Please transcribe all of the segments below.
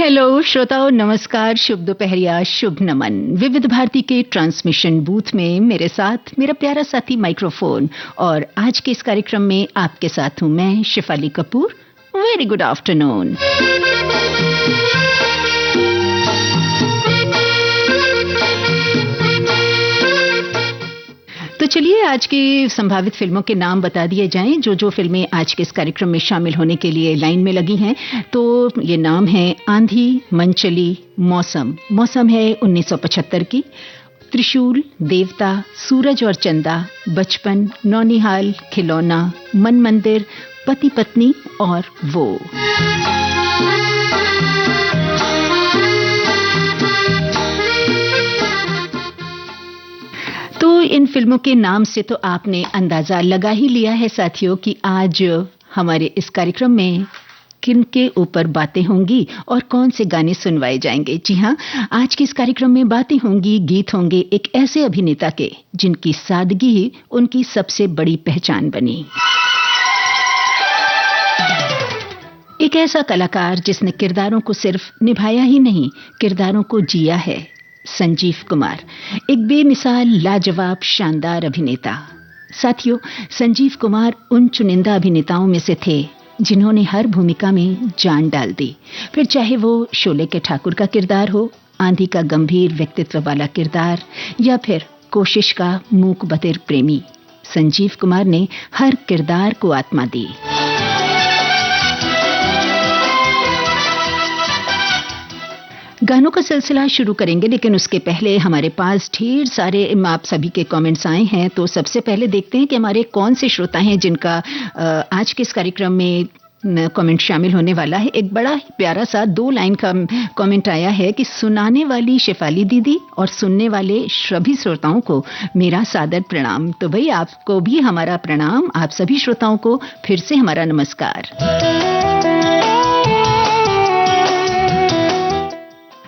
Hello श्रोताओं, नमस्कार, शुभ दोपहरिया, शुभ नमन। विविध भारती के ट्रांसमिशन बूथ में मेरे साथ मेरा प्यारा साथी माइक्रोफोन और आज के इस कार्यक्रम में आपके साथ हूं मैं Shifali Kapoor. Very good afternoon. तो चलिए आज की संभावित फिल्मों के नाम बता दिए जाएं जो फिल्में आज के इस कार्यक्रम में शामिल होने के लिए लाइन में लगी हैं। तो ये नाम है आंधी, मनचली, मौसम। मौसम है 1975 की। त्रिशूल, देवता, सूरज और चंदा, बचपन, नौनिहाल, खिलौना, मन मंदिर, पति पत्नी और वो। तो इन फिल्मों के नाम से तो आपने अंदाजा लगा ही लिया है साथियों कि आज हमारे इस कार्यक्रम में किनके ऊपर बातें होंगी और कौन से गाने सुनवाए जाएंगे। जी हाँ, आज के इस कार्यक्रम में बातें होंगी, गीत होंगे एक ऐसे अभिनेता के जिनकी सादगी ही उनकी सबसे बड़ी पहचान बनी। एक ऐसा कलाकार जिसने किरदारों को सिर्फ निभाया ही नहीं, किरदारों को जिया है। संजीव कुमार, एक बेमिसाल, लाजवाब, शानदार अभिनेता। साथियों, संजीव कुमार उन चुनिंदा अभिनेताओं में से थे जिन्होंने हर भूमिका में जान डाल दी। फिर चाहे वो शोले के ठाकुर का किरदार हो, आंधी का गंभीर व्यक्तित्व वाला किरदार, या फिर कोशिश का मूक बधिर प्रेमी, संजीव कुमार ने हर किरदार को आत्मा दी। गानों का सिलसिला शुरू करेंगे, लेकिन उसके पहले हमारे पास ढेर सारे आप सभी के कमेंट्स आए हैं। तो सबसे पहले देखते हैं कि हमारे कौन से श्रोता हैं जिनका आज के इस कार्यक्रम में कमेंट शामिल होने वाला है। एक बड़ा ही प्यारा सा 2 लाइन का कमेंट आया है कि सुनाने वाली शेफाली दीदी और सुनने वाले सभी श्रोताओं को मेरा सादर प्रणाम। तो भाई आपको भी हमारा प्रणाम, आप सभी श्रोताओं को फिर से हमारा नमस्कार।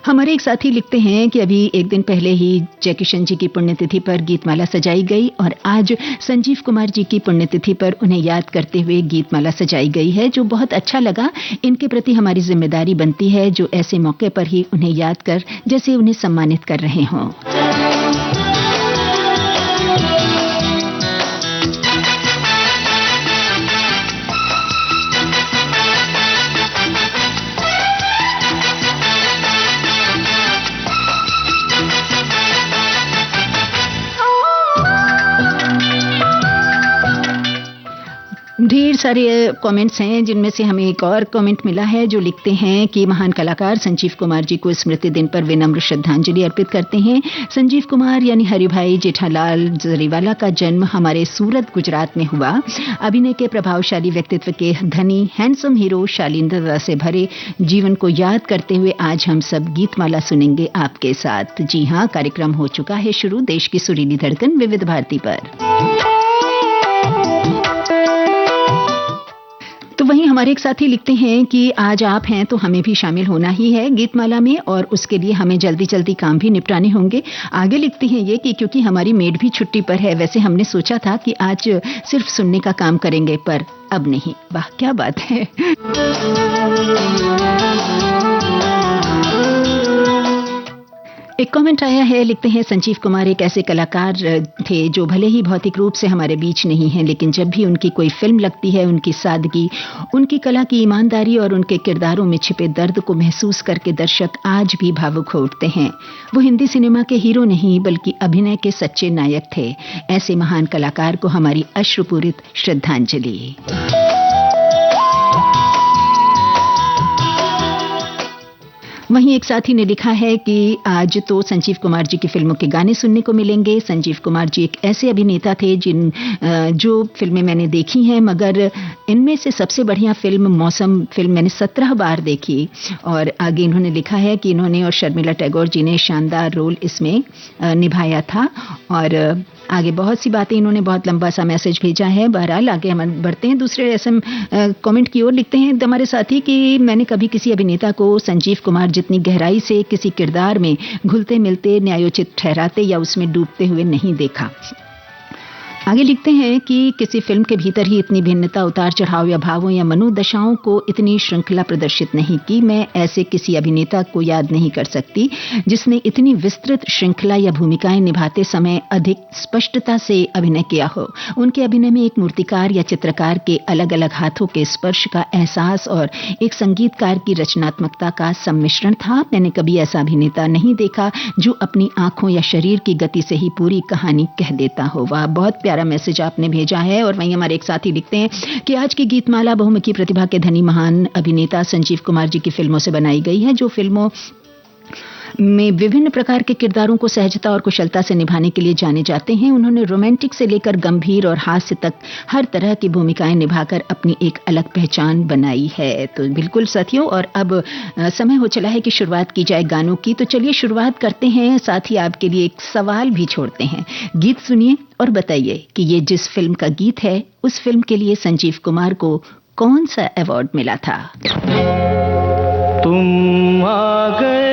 हमारे एक साथी लिखते हैं कि अभी एक दिन पहले ही जयकिशन जी की पुण्यतिथि पर गीतमाला सजाई गई और आज संजीव कुमार जी की पुण्यतिथि पर उन्हें याद करते हुए गीतमाला सजाई गई है, जो बहुत अच्छा लगा। इनके प्रति हमारी जिम्मेदारी बनती है जो ऐसे मौके पर ही उन्हें याद कर जैसे उन्हें सम्मानित कर रहे हों। ढेर सारे कमेंट्स हैं जिनमें से हमें एक और कमेंट मिला है जो लिखते हैं कि महान कलाकार संजीव कुमार जी को स्मृति दिन पर विनम्र श्रद्धांजलि अर्पित करते हैं। संजीव कुमार यानी हरिभाई जेठालाल जरीवाला का जन्म हमारे सूरत, गुजरात में हुआ। अभिनय के प्रभावशाली व्यक्तित्व के धनी, हैंडसम हीरो, शालीनता से भरे जीवन को याद करते हुए आज हम सब गीतमाला सुनेंगे आपके साथ। जी हाँ, कार्यक्रम हो चुका है शुरू, देश की सुरीली धड़कन विविध भारती पर। तो वहीं हमारे एक साथी लिखते हैं कि आज आप हैं तो हमें भी शामिल होना ही है गीतमाला में और उसके लिए हमें जल्दी जल्दी काम भी निपटाने होंगे। आगे लिखते हैं ये कि क्योंकि हमारी मेड भी छुट्टी पर है, वैसे हमने सोचा था कि आज सिर्फ सुनने का काम करेंगे, पर अब नहीं। वाह, क्या बात है। एक कमेंट आया है, लिखते हैं संजीव कुमार एक ऐसे कलाकार थे जो भले ही भौतिक रूप से हमारे बीच नहीं हैं, लेकिन जब भी उनकी कोई फिल्म लगती है, उनकी सादगी, उनकी कला की ईमानदारी और उनके किरदारों में छिपे दर्द को महसूस करके दर्शक आज भी भावुक हो उठते हैं। वो हिंदी सिनेमा के हीरो नहीं बल्कि अभिनय के सच्चे नायक थे। ऐसे महान कलाकार को हमारी अश्रुपूरित श्रद्धांजलि। वहीं एक साथी ने लिखा है कि आज तो संजीव कुमार जी की फिल्मों के गाने सुनने को मिलेंगे। संजीव कुमार जी एक ऐसे अभिनेता थे जो फिल्में मैंने देखी हैं, मगर इनमें से सबसे बढ़िया फिल्म मौसम फिल्म मैंने 17 बार देखी। और आगे इन्होंने लिखा है कि इन्होंने और शर्मिला टैगोर जी ने शानदार रोल इसमें निभाया था। और आगे बहुत सी बातें, इन्होंने बहुत लंबा सा मैसेज भेजा है। बहरहाल आगे हम बढ़ते हैं दूसरे एसएम कमेंट की ओर। लिखते हैं हमारे साथी कि मैंने कभी किसी अभिनेता को संजीव कुमार जितनी गहराई से किसी किरदार में घुलते मिलते, न्यायोचित ठहराते या उसमें डूबते हुए नहीं देखा। आगे लिखते हैं कि किसी फिल्म के भीतर ही इतनी भिन्नता, उतार चढ़ाव या भावों या मनोदशाओं को इतनी श्रृंखला प्रदर्शित नहीं की। मैं ऐसे किसी अभिनेता को याद नहीं कर सकती जिसने इतनी विस्तृत श्रृंखला या भूमिकाएं निभाते समय अधिक स्पष्टता से अभिनय किया हो। उनके अभिनय में एक मूर्तिकार या चित्रकार के अलग अलग हाथों के स्पर्श का एहसास और एक संगीतकार की रचनात्मकता का सम्मिश्रण था। मैंने कभी ऐसा अभिनेता नहीं देखा जो अपनी आंखों या शरीर की गति से ही पूरी कहानी कह देता हो। वाह, बहुत प्यारा मैसेज आपने भेजा है। और वहीं हमारे एक साथी लिखते हैं कि आज की गीतमाला बहुमुखी प्रतिभा के धनी महान अभिनेता संजीव कुमार जी की फिल्मों से बनाई गई है, जो फिल्मों में विभिन्न प्रकार के किरदारों को सहजता और कुशलता से निभाने के लिए जाने जाते हैं। उन्होंने रोमांटिक से लेकर गंभीर और हास्य तक हर तरह की भूमिकाएं निभाकर अपनी एक अलग पहचान बनाई है। तो बिल्कुल साथियों, और अब समय हो चला है कि शुरुआत की जाए गानों की। तो चलिए शुरुआत करते हैं। साथ ही आपके लिए एक सवाल भी छोड़ते हैं। गीत सुनिए और बताइए कि ये जिस फिल्म का गीत है, उस फिल्म के लिए संजीव कुमार को कौन सा अवार्ड मिला था। तुम आ गए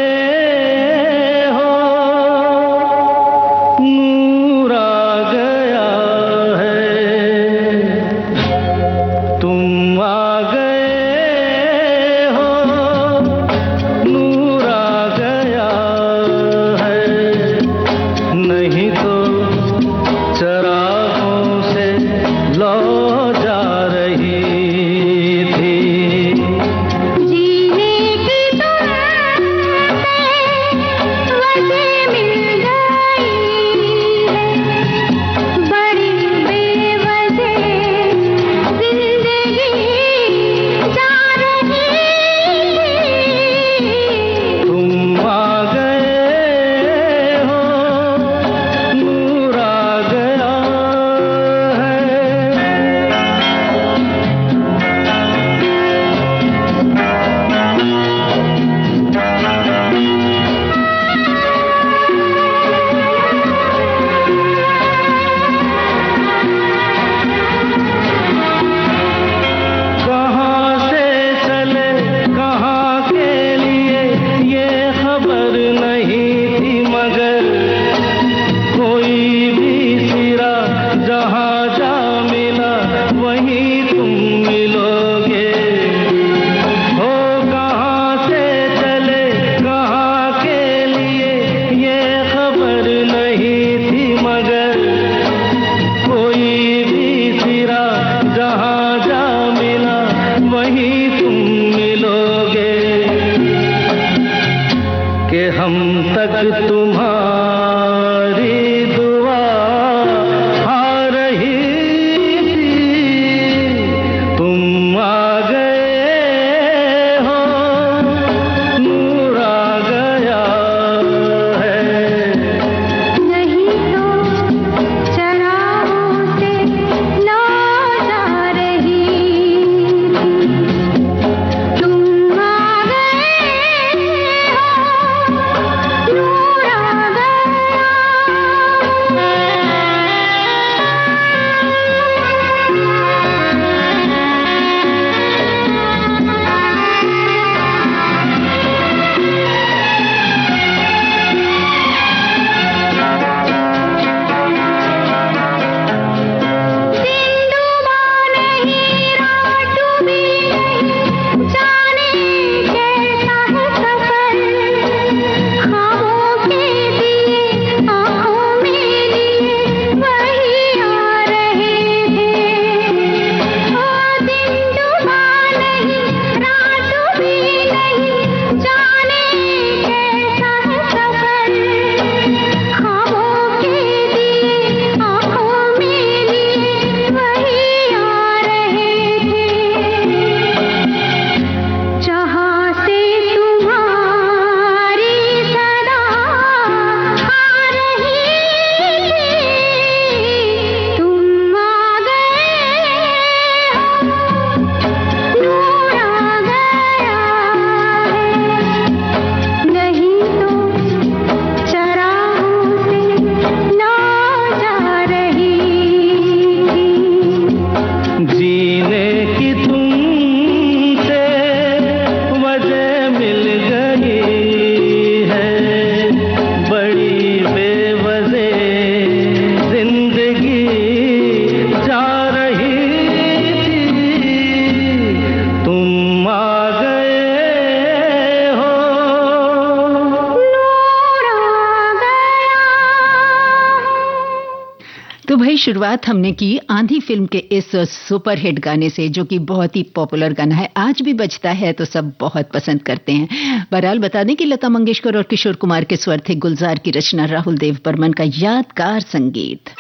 भाई शुरुआत हमने की आंधी फिल्म के इस सुपर हिट गाने से, जो कि बहुत ही पॉपुलर गाना है, आज भी बजता है तो सब बहुत पसंद करते हैं। बहरहाल बता दें कि लता मंगेशकर और किशोर कुमार के स्वर थे, गुलजार की रचना, राहुल देव बर्मन का यादगार संगीत।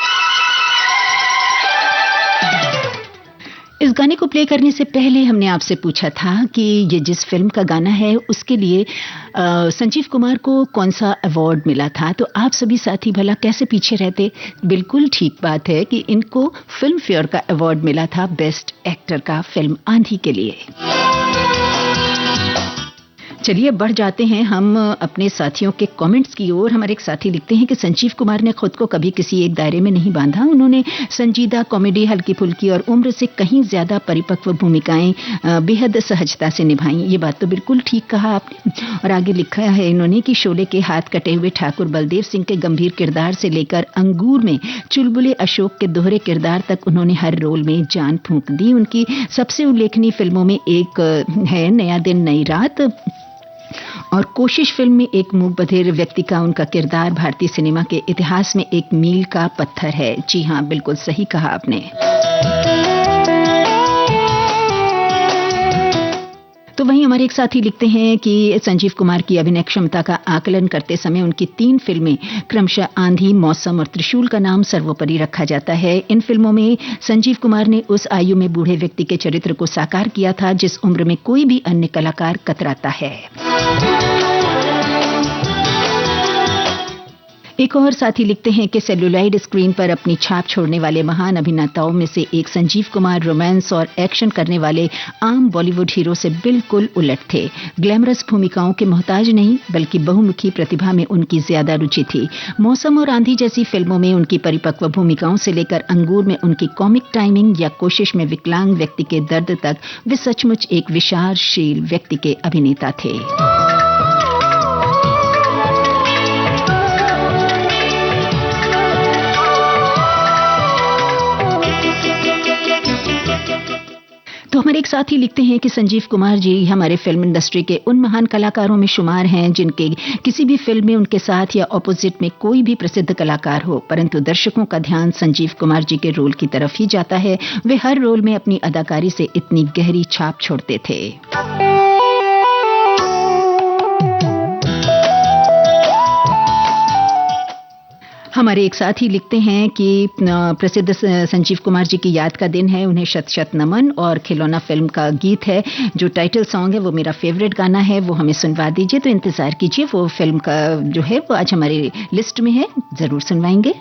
इस गाने को प्ले करने से पहले हमने आपसे पूछा था कि ये जिस फिल्म का गाना है उसके लिए संजीव कुमार को कौन सा अवार्ड मिला था, तो आप सभी साथी भला कैसे पीछे रहते। बिल्कुल ठीक बात है कि इनको फिल्म फेयर का अवार्ड मिला था बेस्ट एक्टर का फिल्म आंधी के लिए। चलिए बढ़ जाते हैं हम अपने साथियों के कमेंट्स की ओर। हमारे एक साथी लिखते हैं कि संजीव कुमार ने खुद को कभी किसी एक दायरे में नहीं बांधा। उन्होंने संजीदा, कॉमेडी, हल्की फुल्की और उम्र से कहीं ज्यादा परिपक्व भूमिकाएं बेहद सहजता से निभाई। ये बात तो बिल्कुल ठीक कहा आपने। और आगे लिखा है इन्होंने कि शोले के हाथ कटे हुए ठाकुर बलदेव सिंह के गंभीर किरदार से लेकर अंगूर में चुलबुले अशोक के दोहरे किरदार तक उन्होंने हर रोल में जान फूंक दी। उनकी सबसे उल्लेखनीय फिल्मों में एक है नया दिन नई रात और कोशिश फिल्म में एक मूक बधिर व्यक्ति का उनका किरदार भारतीय सिनेमा के इतिहास में एक मील का पत्थर है। जी हाँ, बिल्कुल सही कहा आपने। तो वहीं हमारे एक साथी लिखते हैं कि संजीव कुमार की अभिनय क्षमता का आकलन करते समय उनकी 3 फिल्में क्रमशः आंधी, मौसम और त्रिशूल का नाम सर्वोपरि रखा जाता है। इन फिल्मों में संजीव कुमार ने उस आयु में बूढ़े व्यक्ति के चरित्र को साकार किया था जिस उम्र में कोई भी अन्य कलाकार कतराता है। एक और साथी लिखते हैं कि सेल्यूलाइड स्क्रीन पर अपनी छाप छोड़ने वाले महान अभिनेताओं में से एक संजीव कुमार रोमांस और एक्शन करने वाले आम बॉलीवुड हीरो से बिल्कुल उलट थे। ग्लैमरस भूमिकाओं के मोहताज नहीं, बल्कि बहुमुखी प्रतिभा में उनकी ज्यादा रुचि थी। मौसम और आंधी जैसी फिल्मों में उनकी परिपक्व भूमिकाओं से लेकर अंगूर में उनकी कॉमिक टाइमिंग या कोशिश में विकलांग व्यक्ति के दर्द तक वे सचमुच एक विचारशील व्यक्ति के अभिनेता थे। तो हमारे एक साथी लिखते हैं कि संजीव कुमार जी हमारे फिल्म इंडस्ट्री के उन महान कलाकारों में शुमार हैं जिनके किसी भी फिल्म में उनके साथ या ऑपोजिट में कोई भी प्रसिद्ध कलाकार हो, परंतु दर्शकों का ध्यान संजीव कुमार जी के रोल की तरफ ही जाता है। वे हर रोल में अपनी अदाकारी से इतनी गहरी छाप छोड़ते थे। हमारे एक साथी लिखते हैं कि प्रसिद्ध संजीव कुमार जी की याद का दिन है, उन्हें शत शत नमन। और खिलौना फिल्म का गीत है जो टाइटल सॉन्ग है वो मेरा फेवरेट गाना है, वो हमें सुनवा दीजिए। तो इंतजार कीजिए, वो फिल्म का जो है वो आज हमारी लिस्ट में है, जरूर सुनवाएंगे।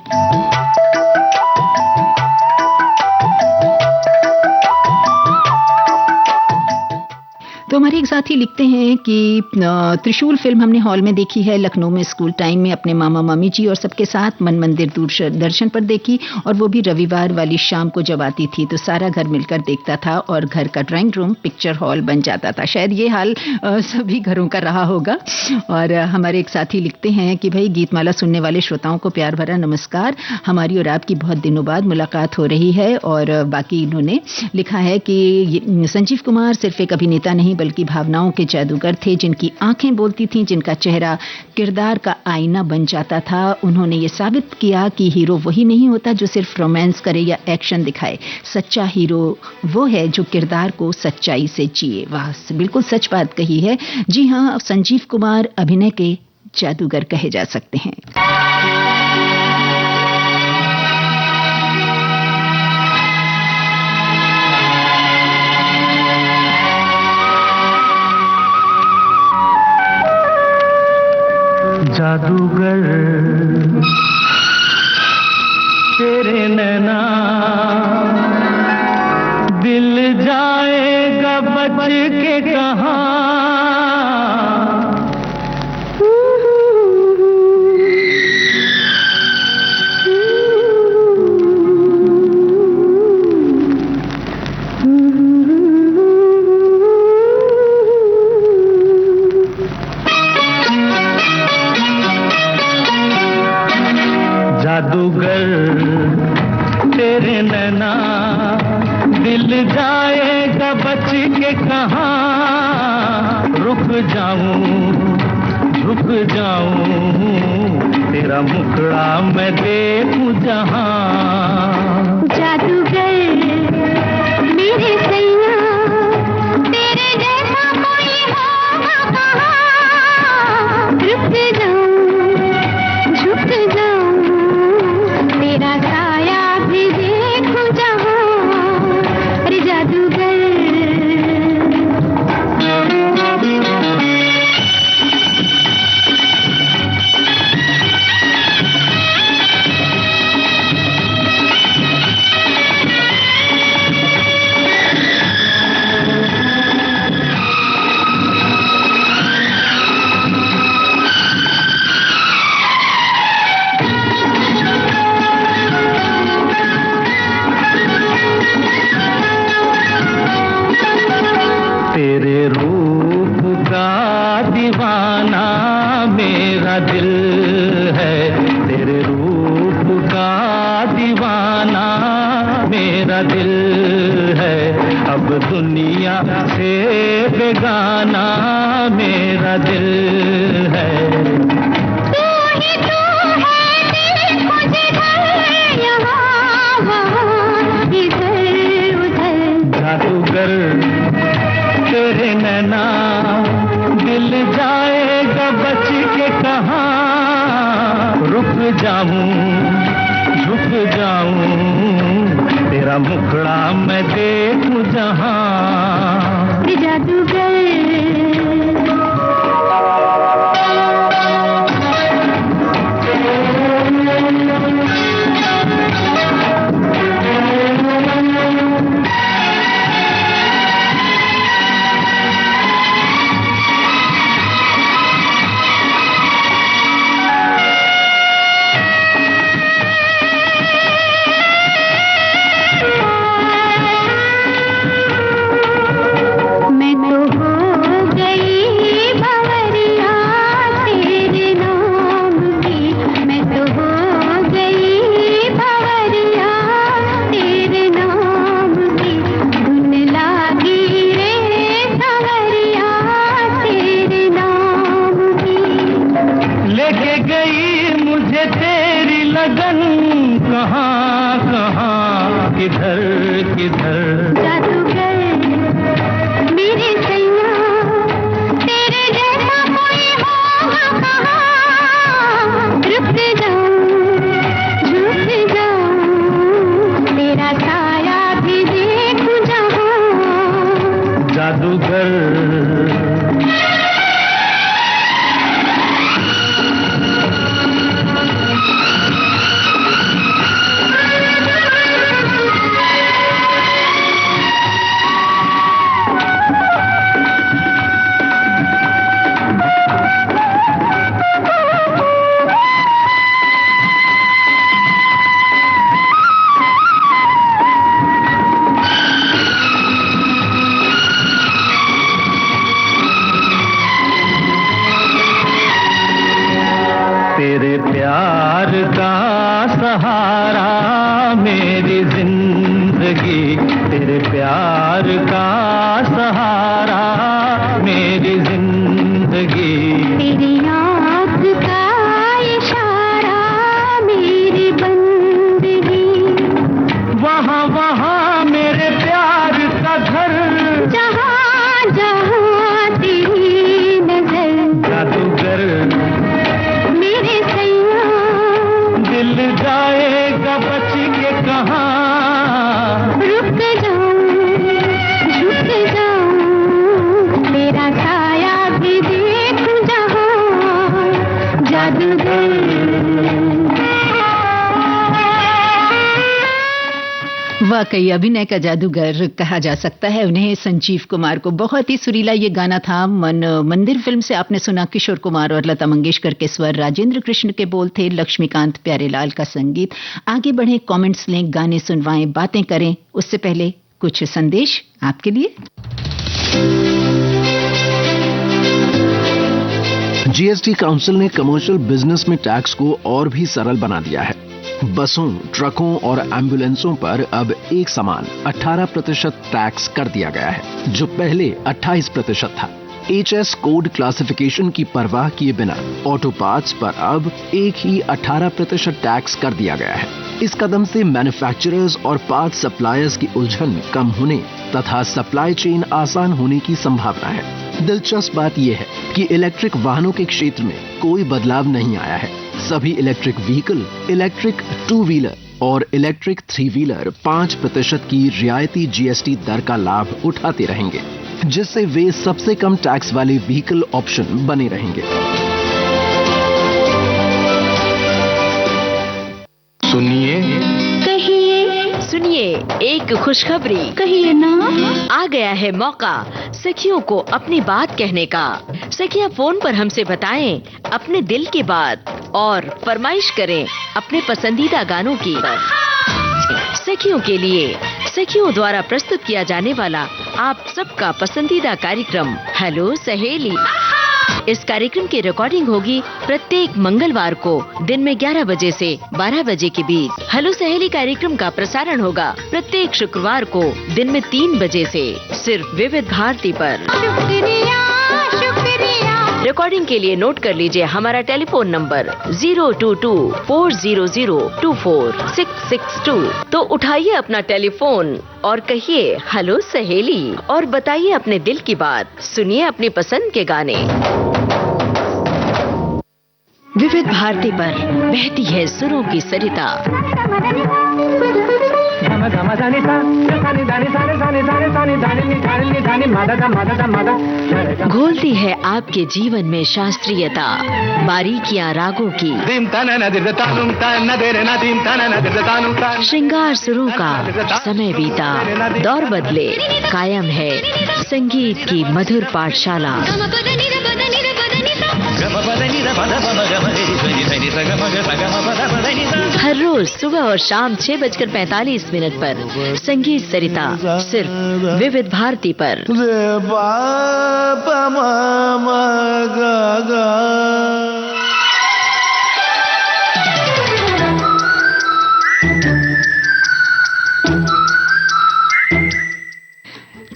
तो हमारे एक साथी लिखते हैं कि त्रिशूल फिल्म हमने हॉल में देखी है, लखनऊ में स्कूल टाइम में अपने मामा मामी जी और सबके साथ मन मंदिर दूरदर्शन पर देखी, और वो भी रविवार वाली शाम को जब आती थी तो सारा घर मिलकर देखता था और घर का ड्राइंग रूम पिक्चर हॉल बन जाता था। शायद ये हाल सभी घरों का रहा होगा। और हमारे एक साथी लिखते हैं कि भाई गीतमाला सुनने वाले श्रोताओं को प्यार भरा नमस्कार, हमारी और आपकी बहुत दिनों बाद मुलाकात हो रही है। और बाकी इन्होंने लिखा है कि संजीव कुमार सिर्फ एक अभिनेता नहीं बल्कि भावनाओं के जादूगर थे, जिनकी आंखें बोलती थीं, जिनका चेहरा किरदार का आईना बन जाता था। उन्होंने ये साबित किया कि हीरो वही नहीं होता जो सिर्फ रोमांस करे या एक्शन दिखाए। सच्चा हीरो वो है जो किरदार को सच्चाई से जिए। वाह, बिल्कुल सच बात कही है। जी हाँ, संजीव कुमार अभिनय के जादूगर कहे जा सकते हैं। जादूगर तेरे नैना दिल जाएगा बच के कहाँ। जादूगर तेरे नैना दिल जाएगा बच के कहाँ। रुक जाऊं तेरा मुखड़ा मैं देखूं जहाँ। मेरा दिल है तेरे रूप का दीवाना, मेरा दिल है अब दुनिया से बेगाना, मेरा दिल है। तू ही तू है देखो जिधर यहाँ वहाँ इधर उधर, जादूगर तेरे नैना दिल जाएगा बच के कहाँ, रुक जाऊं झुक जाऊं तेरा मुखड़ा मैं देखूं जहां। जादूगर तेरे प्यार का सहारा मेरी जिंदगी, तेरे प्यार का सहारा मेरी जिंदगी, तेरी आँख का इशारा मेरी बंदगी, वहाँ वहाँ मेरे प्यार का घर, जहाँ जहाँ तेरी नजर, जादूगर दिल जाएगा बच के कहाँ, रुक जाऊं झुक जाऊं तेरा छाया भी देखूं जहाँ, जादूगर। वाकई अभिनय का जादूगर कहा जा सकता है उन्हें, संजीव कुमार को। बहुत ही सुरीला ये गाना था। मन मंदिर फिल्म से आपने सुना किशोर कुमार और लता मंगेशकर के स्वर, राजेंद्र कृष्ण के बोल थे, लक्ष्मीकांत प्यारेलाल का संगीत। आगे बढ़े, कमेंट्स लें, गाने सुनवाएं, बातें करें। उससे पहले कुछ संदेश आपके लिए। जीएसटी काउंसिल ने कमर्शियल बिजनेस में टैक्स को और भी सरल बना दिया है। बसों, ट्रकों और एम्बुलेंसों पर अब एक समान 18% टैक्स कर दिया गया है, जो पहले 28% था। HS कोड क्लासिफिकेशन की परवाह किए बिना ऑटो पार्ट्स पर अब एक ही 18% टैक्स कर दिया गया है। इस कदम से मैन्युफैक्चरर्स और पार्ट सप्लायर्स की उलझन कम होने तथा सप्लाई चेन आसान होने की संभावना है। दिलचस्प बात यह है कि इलेक्ट्रिक वाहनों के क्षेत्र में कोई बदलाव नहीं आया है। सभी इलेक्ट्रिक व्हीकल, इलेक्ट्रिक 2 व्हीलर और इलेक्ट्रिक 3 व्हीलर 5% की रियायती GST दर का लाभ उठाते रहेंगे, जिससे वे सबसे कम टैक्स वाले व्हीकल ऑप्शन बने रहेंगे। सुनिए, कहिए, सुनिए एक खुशखबरी, कहिए ना। आ गया है मौका सखियों को अपनी बात कहने का। सखियां फोन पर हमसे बताएं अपने दिल की बात और फरमाइश करें अपने पसंदीदा गानों की। सखियों के लिए सखियों द्वारा प्रस्तुत किया जाने वाला आप सबका पसंदीदा कार्यक्रम हेलो सहेली। इस कार्यक्रम की रिकॉर्डिंग होगी प्रत्येक मंगलवार को दिन में 11 बजे से 12 बजे के बीच। हेलो सहेली कार्यक्रम का प्रसारण होगा प्रत्येक शुक्रवार को दिन में 3 बजे से सिर्फ विविध भारती पर। शुक्रिया शुक्रिया। रिकॉर्डिंग के लिए नोट कर लीजिए हमारा टेलीफोन नंबर 022-400-24662। तो उठाइए अपना टेलीफोन और कहिए हेलो सहेली और बताइए अपने दिल की बात। सुनिए अपनी पसंद के गाने। विविध भारती पर बहती है सुरों की सरिता। घोलती है आपके जीवन में शास्त्रीयता, बारीकियां रागों की, श्रृंगार सुरों का। समय बीता, दौर बदले, कायम है संगीत की मधुर पाठशाला। हर रोज सुबह और शाम 6:45 पर संगीत सरिता सिर्फ विविध भारती पर।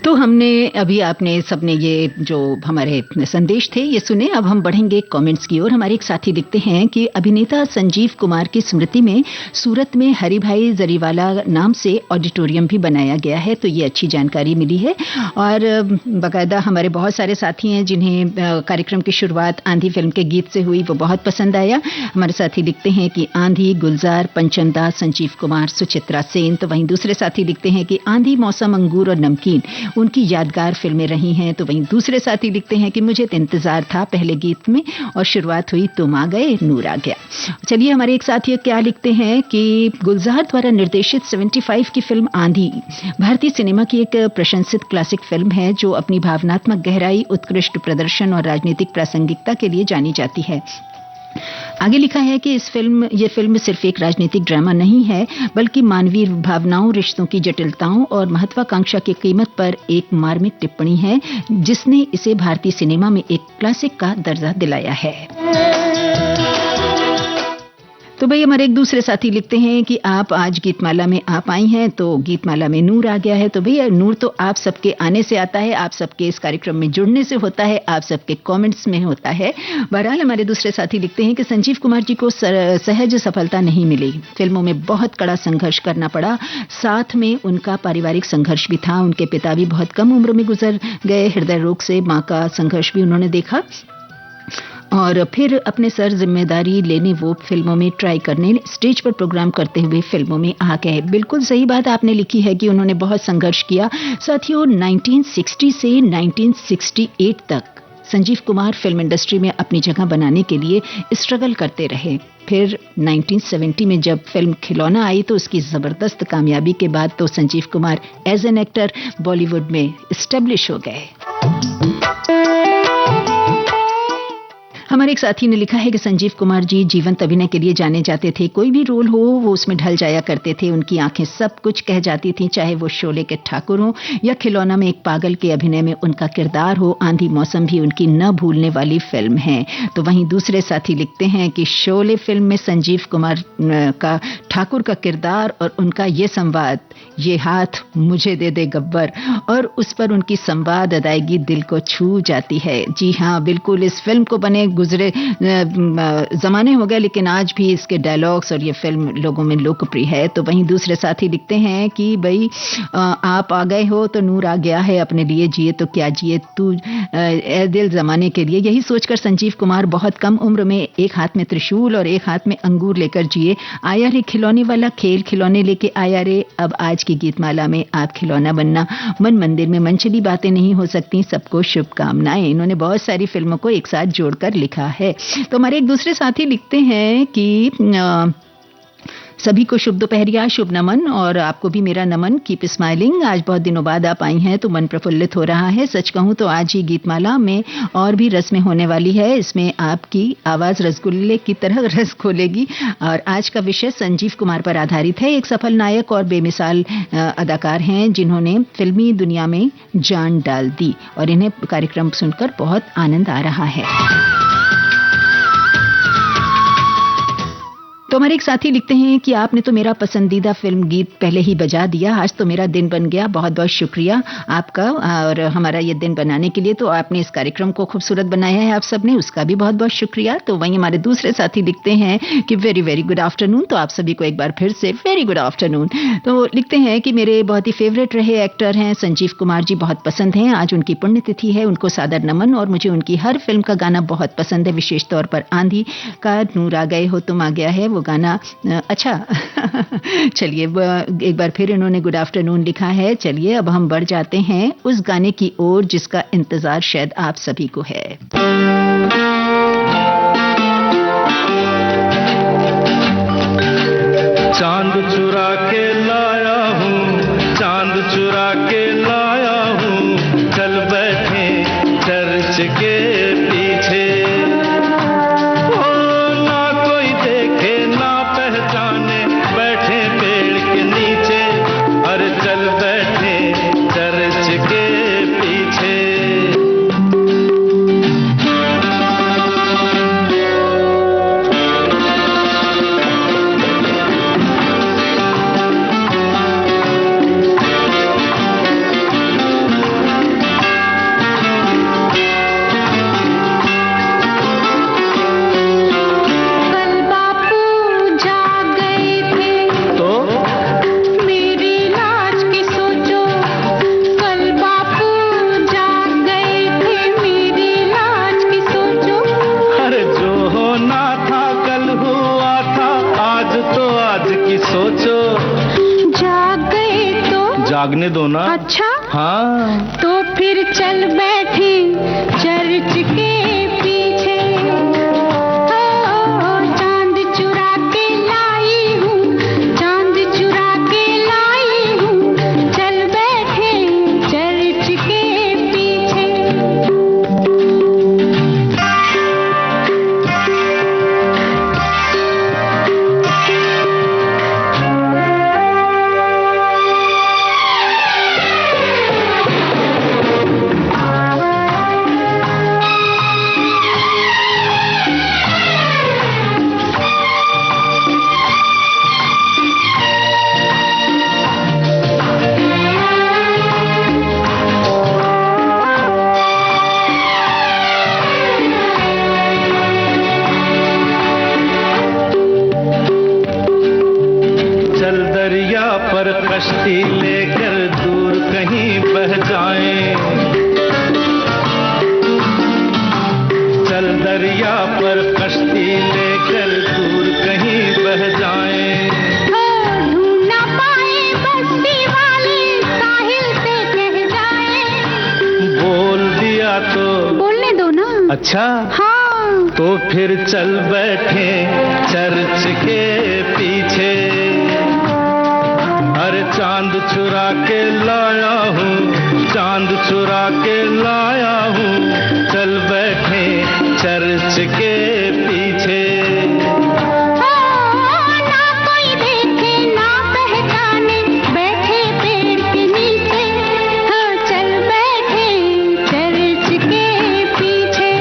तो हमने अभी आपने सबने ये जो हमारे संदेश थे ये सुने। अब हम बढ़ेंगे कमेंट्स की ओर। हमारे एक साथी लिखते हैं कि अभिनेता संजीव कुमार की स्मृति में सूरत में हरि भाई जरीवाला नाम से ऑडिटोरियम भी बनाया गया है। तो ये अच्छी जानकारी मिली है। और बाकायदा हमारे बहुत सारे साथी हैं जिन्हें कार्यक्रम की शुरुआत आंधी फिल्म के गीत से हुई, वो बहुत पसंद आया। हमारे साथी लिखते हैं कि आंधी, गुलजार, पंचमदा, संजीव कुमार, सुचित्रा सेन। तो वहीं दूसरे साथी लिखते हैं कि आंधी, मौसम, अंगूर और नमकीन उनकी यादगार फिल्में रही हैं। तो वहीं दूसरे साथी लिखते हैं कि मुझे तो इंतजार था पहले गीत में और शुरुआत हुई तुम आ गए नूर आ गया। चलिए हमारे एक साथी क्या लिखते हैं कि गुलजार द्वारा निर्देशित 75 की फिल्म आंधी भारतीय सिनेमा की एक प्रशंसित क्लासिक फिल्म है जो अपनी भावनात्मक गहराई, उत्कृष्ट प्रदर्शन और राजनीतिक प्रासंगिकता के लिए जानी जाती है। आगे लिखा है कि ये फिल्म सिर्फ एक राजनीतिक ड्रामा नहीं है बल्कि मानवीय भावनाओं, रिश्तों की जटिलताओं और महत्वाकांक्षा की कीमत पर एक मार्मिक टिप्पणी है जिसने इसे भारतीय सिनेमा में एक क्लासिक का दर्जा दिलाया है। तो भाई हमारे एक दूसरे साथी लिखते हैं कि आप आज गीतमाला में आप आई हैं तो गीतमाला में नूर आ गया है। तो भैया नूर तो आप सबके आने से आता है, आप सबके इस कार्यक्रम में जुड़ने से होता है, आप सबके कमेंट्स में होता है। बहरहाल हमारे दूसरे साथी लिखते हैं कि संजीव कुमार जी को सहज सफलता नहीं मिली, फिल्मों में बहुत कड़ा संघर्ष करना पड़ा, साथ में उनका पारिवारिक संघर्ष भी था। उनके पिता भी बहुत कम उम्र में गुजर गए हृदय रोग से, माँ का संघर्ष भी उन्होंने देखा और फिर अपने सर जिम्मेदारी लेने वो फिल्मों में ट्राई करने, स्टेज पर प्रोग्राम करते हुए फिल्मों में आ गए। बिल्कुल सही बात आपने लिखी है कि उन्होंने बहुत संघर्ष किया। साथियों 1960 से 1968 तक संजीव कुमार फिल्म इंडस्ट्री में अपनी जगह बनाने के लिए स्ट्रगल करते रहे। फिर 1970 में जब फिल्म खिलौना आई तो उसकी जबरदस्त कामयाबी के बाद तो Sanjeev Kumar as an actor Bollywood में एस्टेब्लिश हो गए। हमारे एक साथी ने लिखा है कि संजीव कुमार जी जीवंत अभिनय के लिए जाने जाते थे। कोई भी रोल हो वो उसमें ढल जाया करते थे। उनकी आंखें सब कुछ कह जाती थी, चाहे वो शोले के ठाकुर हो या खिलौना में एक पागल के अभिनय में उनका किरदार हो। आंधी मौसम भी उनकी न भूलने वाली फिल्म है। तो वहीं दूसरे साथी लिखते हैं कि शोले फिल्म में संजीव कुमार का ठाकुर का किरदार और उनका ये संवाद, ये हाथ मुझे दे दे गब्बर, और उस पर उनकी संवाद अदायगी दिल को छू जाती है। जी हाँ, बिल्कुल इस फिल्म को बने गुजरे जमाने हो गए लेकिन आज भी इसके डायलॉग्स और ये फिल्म लोगों में लोकप्रिय है। तो वहीं दूसरे साथी लिखते हैं कि भाई आप आ गए हो तो नूर आ गया है, अपने लिए जिए तो क्या जिए तू ए दिल जमाने के लिए। यही सोचकर संजीव कुमार बहुत कम उम्र में एक हाथ में त्रिशूल और एक हाथ में अंगूर लेकर जिए। आया रे खिलौने वाला खेल खिलौने लेके आया रे, अब आज की गीतमाला में आप खिलौना बनना, मन मंदिर में मनचली बातें नहीं हो सकती, सबको शुभकामनाएं। इन्होंने बहुत सारी फिल्मों को एक साथ जोड़कर लिखा है। तो हमारे एक दूसरे साथी लिखते हैं कि सभी को शुभ दोपहरिया, शुभ नमन और आपको भी मेरा नमन। Keep smiling. आज बहुत दिनों बाद आप आई हैं तो मन प्रफुल्लित हो रहा है। सच कहूं तो आज ही गीतमाला में और भी रस्में होने वाली है। इसमें आपकी आवाज रसगुल्ले की तरह रस खोलेगी और आज का विषय संजीव कुमार पर आधारित है। एक सफल नायक और बेमिसाल अदाकार हैं जिन्होंने फिल्मी दुनिया में जान डाल दी और इन्हें कार्यक्रम सुनकर बहुत आनंद आ रहा है। तो हमारे एक साथी लिखते हैं कि आपने तो मेरा पसंदीदा फिल्म गीत पहले ही बजा दिया। आज तो मेरा दिन बन गया। बहुत बहुत शुक्रिया आपका और हमारा ये दिन बनाने के लिए। तो आपने इस कार्यक्रम को खूबसूरत बनाया है आप सबने, उसका भी बहुत बहुत शुक्रिया। तो वहीं हमारे दूसरे साथी लिखते हैं कि वेरी वेरी गुड आफ्टरनून। तो आप सभी को एक बार फिर से वेरी गुड आफ्टरनून। तो लिखते हैं कि मेरे बहुत ही फेवरेट रहे एक्टर हैं संजीव कुमार जी, बहुत पसंद हैं। आज उनकी पुण्यतिथि है, उनको सादर नमन। और मुझे उनकी हर फिल्म का गाना बहुत पसंद है, विशेष तौर पर आंधी का नूर आ गए हो तुम आ गया है वो गाना। अच्छा चलिए एक बार फिर इन्होंने गुड आफ्टरनून लिखा है। चलिए अब हम बढ़ जाते हैं उस गाने की ओर जिसका इंतजार शायद आप सभी को है। चांद चुरा के लाया हूँ, चांद चुरा के लाया हूँ, चल बैठे चर्च के पीछे। जागने दो ना। अच्छा हाँ, तो फिर चल बैठे चर्च के पीछे। चांद चुरा के लाई हूँ, चांद चुरा के लाई हूँ, चल बैठे चर्च के पीछे। कश्ती लेकर दूर कहीं बह जाएं, चल दरिया पर कश्ती लेकर दूर कहीं बह जाएं। ढूंढ ना पाए बस्ती वाले साहिल से कह जाएं। बोल दिया तो बोलने दो ना। अच्छा हाँ, तो फिर चल बैठे चर्च के पीछे। अरे चांद चुरा के लाया हूँ, चांद चुरा के लाया हूँ, चल बैठे चर्च के पीछे। ना कोई देखे ना पहचाने, बैठे पेड़ के नीचे। हाँ, चल बैठे चर्च के पीछे।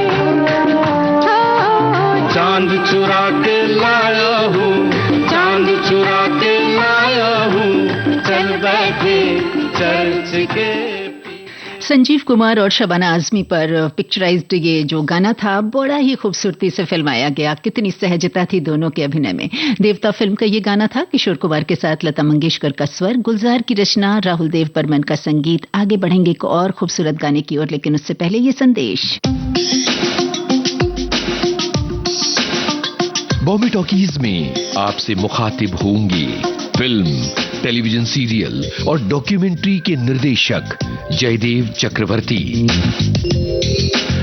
चांद चुरा के लाया हूँ, चांद चुरा के लाया हूँ, चल बैठे चर्च के। संजीव कुमार और शबाना आजमी पर पिक्चराइज्ड ये जो गाना था बड़ा ही खूबसूरती से फिल्माया गया। कितनी सहजता थी दोनों के अभिनय में। देवता फिल्म का ये गाना था। किशोर कुमार के साथ लता मंगेशकर का स्वर, गुलजार की रचना, राहुल देव बर्मन का संगीत। आगे बढ़ेंगे एक और खूबसूरत गाने की ओर, लेकिन उससे पहले ये संदेश। बॉम्बे टॉकीज में आपसे मुखातिब होंगी फिल्म, टेलीविजन सीरियल और डॉक्यूमेंट्री के निर्देशक जयदेव चक्रवर्ती।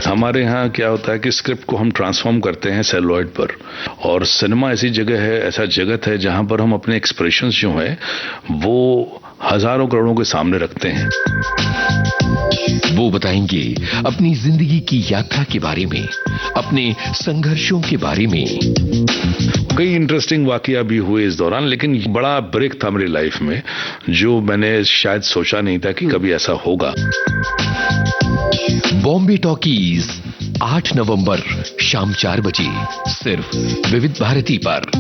हमारे यहाँ क्या होता है कि स्क्रिप्ट को हम ट्रांसफॉर्म करते हैं सेलुलॉइड पर, और सिनेमा ऐसी जगह है, ऐसा जगत है जहाँ पर हम अपने एक्सप्रेशंस जो हैं वो हजारों करोड़ों के सामने रखते हैं। वो बताएंगे अपनी जिंदगी की यात्रा के बारे में, अपने संघर्षों के बारे में। कई इंटरेस्टिंग वाकया भी हुए इस दौरान, लेकिन बड़ा ब्रेक था मेरी लाइफ में जो मैंने शायद सोचा नहीं था कि कभी ऐसा होगा। बॉम्बे टॉकीज 8 नवंबर शाम 4 बजे सिर्फ विविध भारती पर।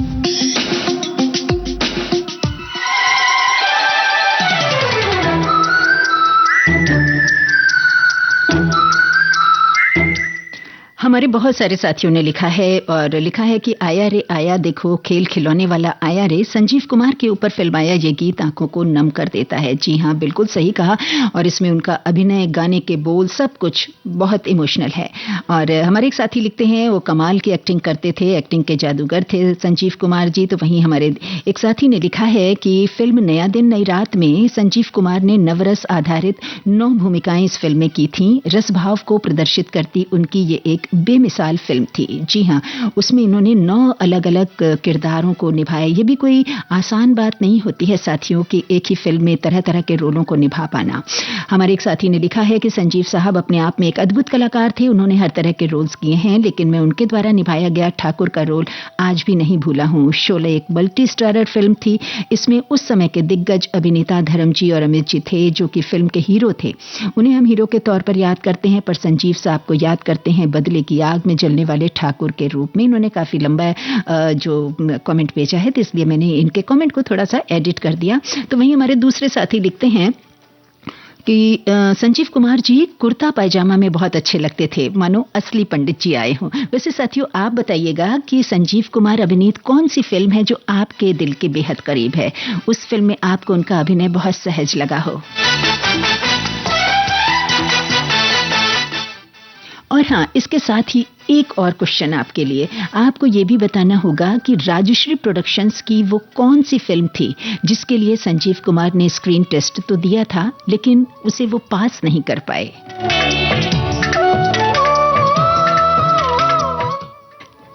हमारे बहुत सारे साथियों ने लिखा है और लिखा है कि आया रे आया देखो खेल खिलौने वाला आया रे, संजीव कुमार के ऊपर फिल्माया ये गीत आंखों को नम कर देता है। जी हाँ, बिल्कुल सही कहा। और इसमें उनका अभिनय, गाने के बोल, सब कुछ बहुत इमोशनल है। और हमारे एक साथी लिखते हैं वो कमाल की एक्टिंग करते थे, एक्टिंग के जादूगर थे संजीव कुमार जी। तो वहीं हमारे एक साथी ने लिखा है कि फिल्म नया दिन नई रात में संजीव कुमार ने नवरस आधारित 9 भूमिकाएं इस फिल्म में की थी। रस भाव को प्रदर्शित करती उनकी ये एक बेमिसाल फिल्म थी। जी हाँ, उसमें इन्होंने 9 अलग अलग किरदारों को निभाया। ये भी कोई आसान बात नहीं होती है साथियों कि एक ही फिल्म में तरह तरह के रोलों को निभा पाना। हमारे एक साथी ने लिखा है कि संजीव साहब अपने आप में एक अद्भुत कलाकार थे। उन्होंने हर तरह के रोल्स किए हैं, लेकिन मैं उनके द्वारा निभाया गया ठाकुर का रोल आज भी नहीं भूला हूँ। शोले एक मल्टी स्टारर फिल्म थी। इसमें उस समय के दिग्गज अभिनेता धर्मजी और अमित जी थे जो कि फिल्म के हीरो थे। उन्हें हम हीरो के तौर पर याद करते हैं, पर संजीव साहब को याद करते हैं बदले की आग में जलने वाले ठाकुर के रूप में। इन्होंने काफी लंबा जो कमेंट भेजा है, तो इसलिए मैंने इनके कमेंट को थोड़ा सा एडिट कर दिया। तो वहीं हमारे दूसरे साथी लिखते हैं कि संजीव कुमार जी कुर्ता पायजामा में बहुत अच्छे लगते थे, मानो असली पंडित जी आए हों। वैसे साथियों, आप बताइएगा कि संजीव कुमार अभिनीत कौन सी फिल्म है जो आपके दिल के बेहद करीब है, उस फिल्म में आपको उनका अभिनय बहुत सहज लगा हो। और हाँ, इसके साथ ही एक और क्वेश्चन आपके लिए। आपको ये भी बताना होगा कि राजश्री प्रोडक्शंस की वो कौन सी फिल्म थी जिसके लिए संजीव कुमार ने स्क्रीन टेस्ट तो दिया था लेकिन उसे वो पास नहीं कर पाए।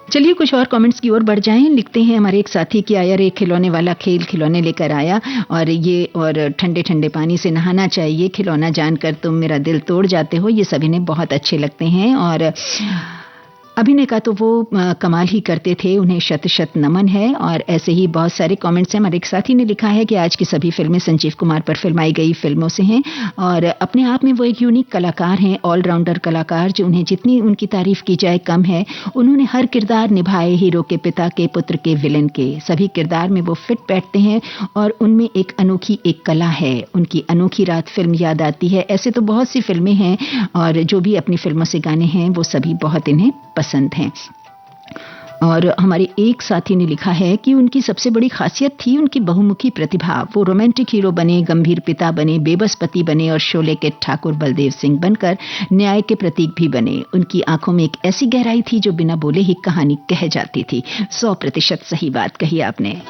चलिए कुछ और कमेंट्स की ओर बढ़ जाएं। लिखते हैं हमारे एक साथी कि आया रे खिलौने वाला खेल खिलौने लेकर आया, और ठंडे ठंडे पानी से नहाना चाहिए, खिलौना जानकर तुम मेरा दिल तोड़ जाते हो। ये सभी ने बहुत अच्छे लगते हैं और अभिनय का तो वो कमाल ही करते थे, उन्हें शत शत नमन है। और ऐसे ही बहुत सारे कमेंट्स हैं। हमारे एक साथी ने लिखा है कि आज की सभी फिल्में संजीव कुमार पर फिल्माई गई फिल्मों से हैं और अपने आप में वो एक यूनिक कलाकार हैं, ऑलराउंडर कलाकार, जो उन्हें जितनी उनकी तारीफ की जाए कम है। उन्होंने हर किरदार निभाए, हीरो के, पिता के, पुत्र के, विलेन के, सभी किरदार में वो फिट बैठते हैं और उनमें एक अनोखी एक कला है। उनकी अनोखी रात फिल्म याद आती है। ऐसे तो बहुत सी फिल्में हैं और जो भी अपनी फिल्मों से गाने हैं वो सभी बहुत इन्हें पसंद हैं। और हमारे एक साथी ने लिखा है कि उनकी सबसे बड़ी खासियत थी उनकी बहुमुखी प्रतिभा। वो रोमांटिक हीरो बने, गंभीर पिता बने, बेबस पति बने और शोले के ठाकुर बलदेव सिंह बनकर न्याय के प्रतीक भी बने। उनकी आंखों में एक ऐसी गहराई थी जो बिना बोले ही कहानी कह जाती थी। 100% सही बात कही आपने।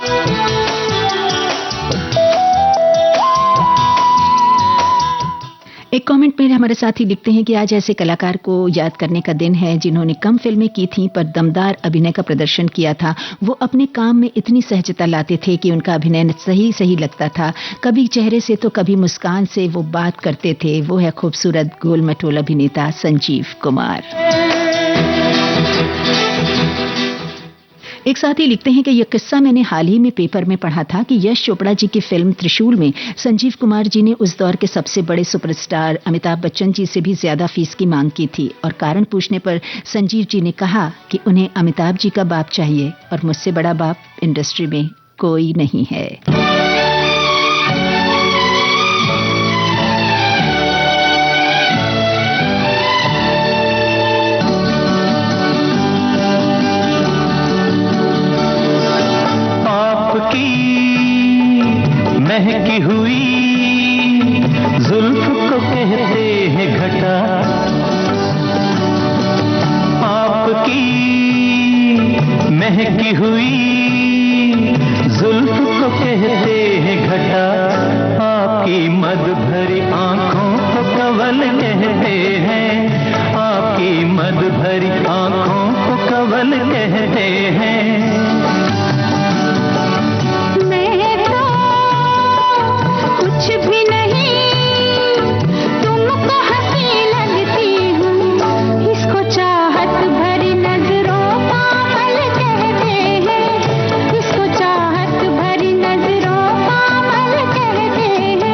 एक कमेंट में हमारे साथी लिखते हैं कि आज ऐसे कलाकार को याद करने का दिन है जिन्होंने कम फिल्में की थीं पर दमदार अभिनय का प्रदर्शन किया था। वो अपने काम में इतनी सहजता लाते थे कि उनका अभिनय सही सही लगता था। कभी चेहरे से तो कभी मुस्कान से वो बात करते थे। वो है खूबसूरत गोल मटोल अभिनेता संजीव कुमार। एक साथी लिखते हैं कि यह किस्सा मैंने हाल ही में पेपर में पढ़ा था कि यश चोपड़ा जी की फिल्म त्रिशूल में संजीव कुमार जी ने उस दौर के सबसे बड़े सुपरस्टार अमिताभ बच्चन जी से भी ज्यादा फीस की मांग की थी और कारण पूछने पर संजीव जी ने कहा कि उन्हें अमिताभ जी का बाप चाहिए और मुझसे बड़ा बाप इंडस्ट्री में कोई नहीं है। महकी हुई जुल्फ को कहते हैं घटा, आपकी महकी हुई जुल्फ को कहते हैं घटा, आपकी मद भरी आंखों को कंवल कहते हैं, आपकी पल कहते हैं। मैं तो कुछ भी नहीं, तुमको हंसी लगती हूँ, इसको चाहत भरी नजरों का पल कहते हैं, इसको चाहत भरी नजरों का पल कहते हैं।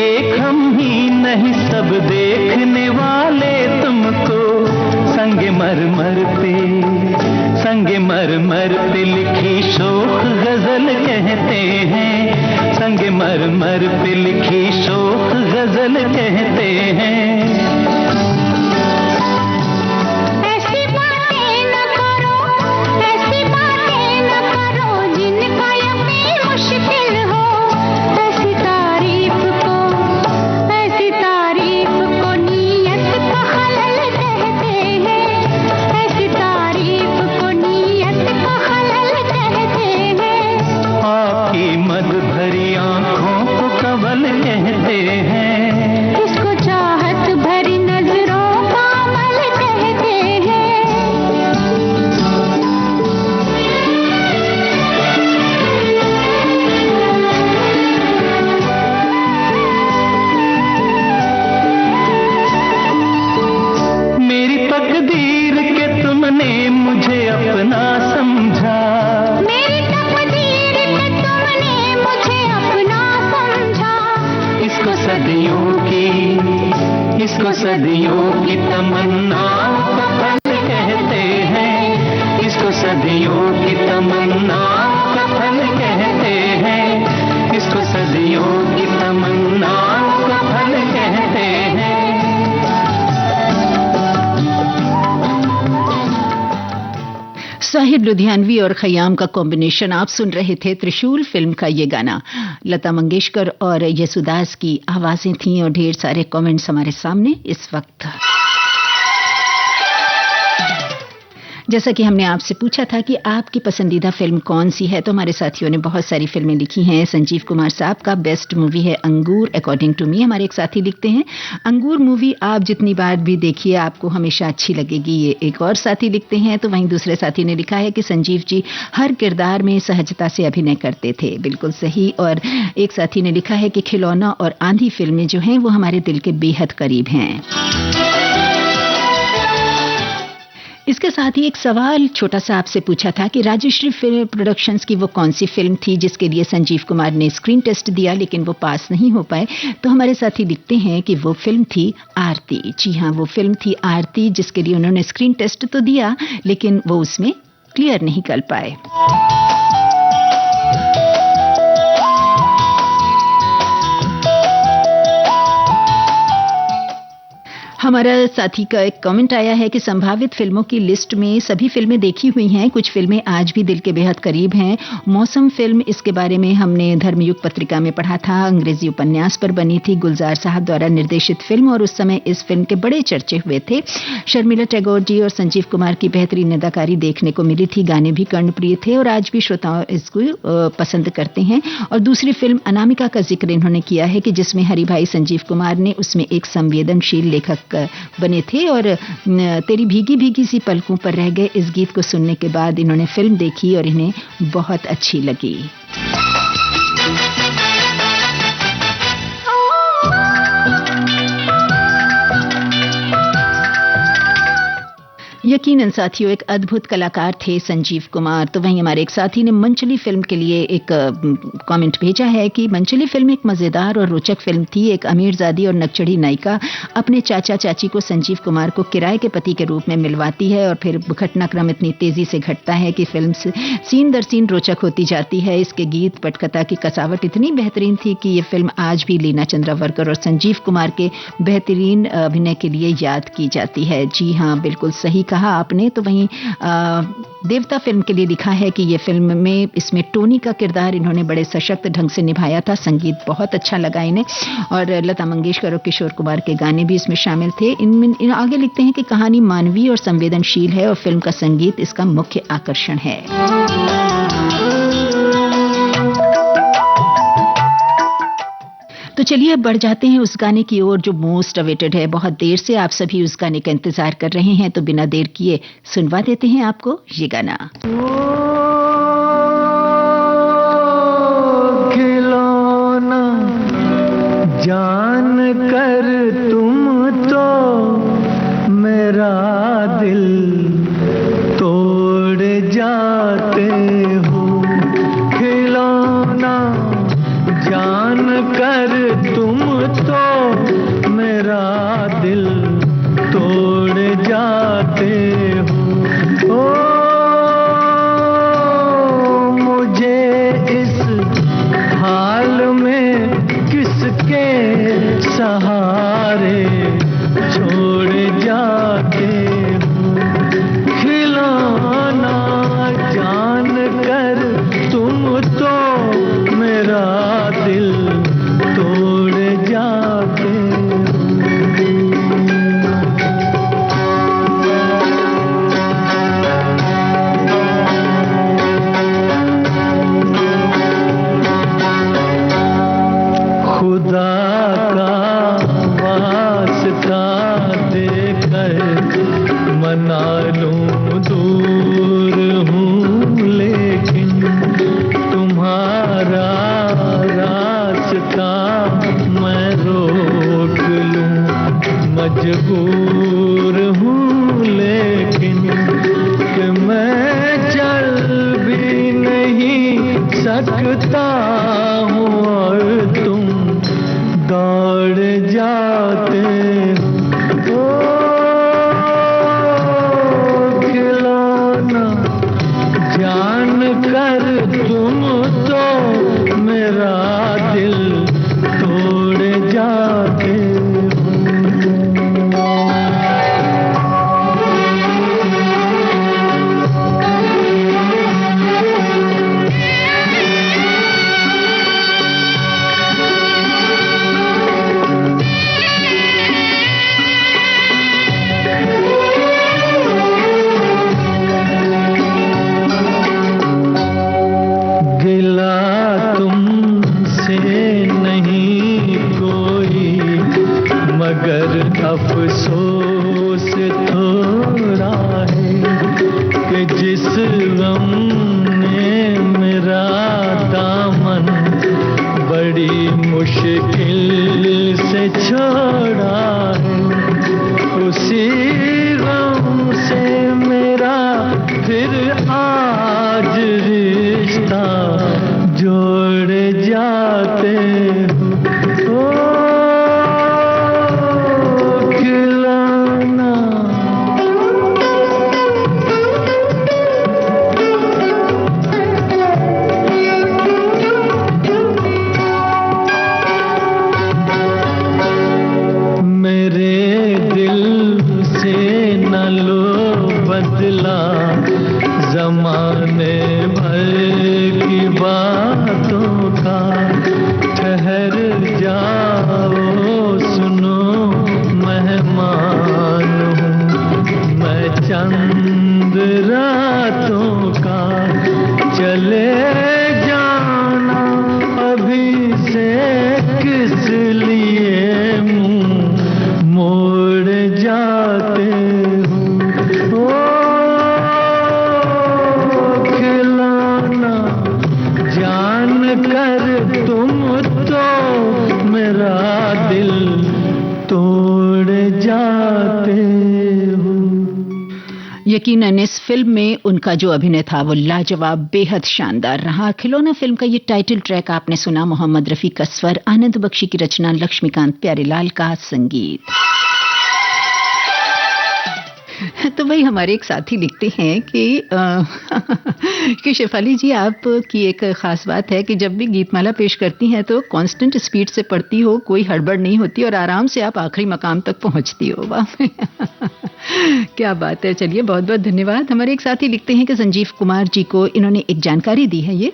एक हम ही नहीं सब देखने वाले तुमको संगे मर पे लिखी शोक गजल कहते हैं, संगे मर पे लिखी शोक गजल कहते हैं। ऐसी बातें न करो, ऐसी बातें न करो जिनका यकीन मुश्किल हो, ऐसी तारीफ को नीयत का खलल कहते हैं, ऐसी तारीफ को नीयत का खलल कहते हैं। आपकी मद भरी आंखों को कवल कहते हैं, इसको चाहत भरी नजरों का मल कहते हैं। मेरी तकदीर के तुमने मुझे अपना समझा, मेरी तकदीर के तुमने मुझे अपना समझा, इसको सदियों की तमन्नाओं का फल कहते हैं, इसको सदियों की तमन्नाओं का फल कहते हैं, इसको सदियों की तमन्नाओं का फल कहते हैं। साहिर लुधियानवी और खयाम का कॉम्बिनेशन आप सुन रहे थे। त्रिशूल फिल्म का ये गाना लता मंगेशकर और येसुदास की आवाजें थीं और ढेर सारे कमेंट्स हमारे सामने इस वक्त। जैसा कि हमने आपसे पूछा था कि आपकी पसंदीदा फिल्म कौन सी है, तो हमारे साथियों ने बहुत सारी फिल्में लिखी हैं। संजीव कुमार साहब का बेस्ट मूवी है अंगूर अकॉर्डिंग टू मी। हमारे एक साथी लिखते हैं अंगूर मूवी आप जितनी बार भी देखिए आपको हमेशा अच्छी लगेगी। ये एक और साथी लिखते हैं। तो वहीं दूसरे साथी ने लिखा है कि संजीव जी हर किरदार में सहजता से अभिनय करते थे। बिल्कुल सही। और एक साथी ने लिखा है कि खिलौना और आंधी फिल्में जो हैं वो हमारे दिल के बेहद करीब हैं। इसके साथ ही एक सवाल छोटा सा आपसे पूछा था कि राजश्री फिल्म प्रोडक्शंस की वो कौन सी फिल्म थी जिसके लिए संजीव कुमार ने स्क्रीन टेस्ट दिया लेकिन वो पास नहीं हो पाए। तो हमारे साथी लिखते हैं कि वो फिल्म थी आरती। जी हाँ, वो फिल्म थी आरती जिसके लिए उन्होंने स्क्रीन टेस्ट तो दिया लेकिन वो उसमें क्लियर नहीं कर पाए। हमारा साथी का एक कमेंट आया है कि संभावित फिल्मों की लिस्ट में सभी फिल्में देखी हुई हैं, कुछ फिल्में आज भी दिल के बेहद करीब हैं। मौसम फिल्म, इसके बारे में हमने धर्मयुग पत्रिका में पढ़ा था, अंग्रेजी उपन्यास पर बनी थी, गुलजार साहब द्वारा निर्देशित फिल्म और उस समय इस फिल्म के बड़े चर्चे हुए थे। शर्मिला टैगोर जी और संजीव कुमार की बेहतरीन अदाकारी देखने को मिली थी, गाने भी कर्णप्रिय थे और आज भी श्रोता इसको पसंद करते हैं। और दूसरी फिल्म अनामिका का जिक्र इन्होंने किया है कि जिसमें हरिभाई संजीव कुमार ने उसमें एक संवेदनशील लेखक बने थे और तेरी भीगी भीगी सी पलकों पर रह गए, इस गीत को सुनने के बाद इन्होंने फिल्म देखी और इन्हें बहुत अच्छी लगी। यकीनन साथियों एक अद्भुत कलाकार थे संजीव कुमार। तो वहीं हमारे एक साथी ने मंचली फिल्म के लिए एक कमेंट भेजा है कि मंचली फिल्म एक मजेदार और रोचक फिल्म थी। एक अमीरजादी और नकचढ़ी नायिका अपने चाचा चाची को संजीव कुमार को किराए के पति के रूप में मिलवाती है और फिर घटनाक्रम इतनी तेजी से घटता है कि फिल्म सीन दर सीन रोचक होती जाती है। इसके गीत पटकथा की कसावट इतनी बेहतरीन थी कि ये फिल्म आज भी लीना चंद्रावरकर और संजीव कुमार के बेहतरीन अभिनय के लिए याद की जाती है। जी हाँ, बिल्कुल सही कहा कहा आपने, तो वहीं देवता फिल्म के लिए लिखा है कि ये फिल्म में इसमें टोनी का किरदार इन्होंने बड़े सशक्त ढंग से निभाया था, संगीत बहुत अच्छा लगा इन्हें, और लता मंगेशकर और किशोर कुमार के गाने भी इसमें शामिल थे। इन आगे लिखते हैं कि कहानी मानवीय और संवेदनशील है और फिल्म का संगीत इसका मुख्य आकर्षण है। तो चलिए अब बढ़ जाते हैं उस गाने की ओर जो मोस्ट अवेटेड है। बहुत देर से आप सभी उस गाने का इंतजार कर रहे हैं, तो बिना देर किए सुनवा देते हैं आपको ये गाना। खिलौना जान कर तुम तो मेरा दिल तोड़ जाते हो, खिलौना जान कर तुम तो मेरा दिल तोड़ जाते हो। ओ मुझे इस हाल में किसके सहारे छोड़ जाते हो, खिलौना जान कर तुम तो मेरा दिल तोड़ जाते हो। खुदा का वास्ता देकर मना लूं दूर हूँ, लेकिन तुम्हारा रास्ता मैं रोक लूं मजबूर हूँ, लेकिन कि मैं चल भी नहीं सकता हूँ और तुम दौड़ जाते हो। खिलौना जान कर तुम तो मेरा दिल तोड़ जाते हो। मगर अफसोस थोड़ा है कि जिस गम ने मेरा दामन बड़ी मुश्किल से छोड़ा है, उसी गम से मेरा फिर आज रिश्ता जोड़ जाते हो। जमाने भर की बातों का ठहर जाओ, सुनो मेहमान हूँ मैं चंद रातों का, चले जाना अभी से किस लिए मुँह मोड़ जाते हो। जान कर तुम तो मेरा दिल तोड़ जाते हो। यकीनन इस फिल्म में उनका जो अभिनय था वो लाजवाब, बेहद शानदार रहा। खिलौना फिल्म का ये टाइटल ट्रैक आपने सुना, मोहम्मद रफी का स्वर, आनंद बख्शी की रचना, लक्ष्मीकांत प्यारेलाल का संगीत। तो वही हमारे एक साथी लिखते हैं कि शेफाली जी, आपकी एक खास बात है कि जब भी गीतमाला पेश करती हैं तो कांस्टेंट स्पीड से पढ़ती हो, कोई हड़बड़ नहीं होती और आराम से आप आखिरी मकाम तक पहुंचती हो। वाह क्या बात है। चलिए, बहुत बहुत धन्यवाद। हमारे एक साथी लिखते हैं कि संजीव कुमार जी को, इन्होंने एक जानकारी दी है ये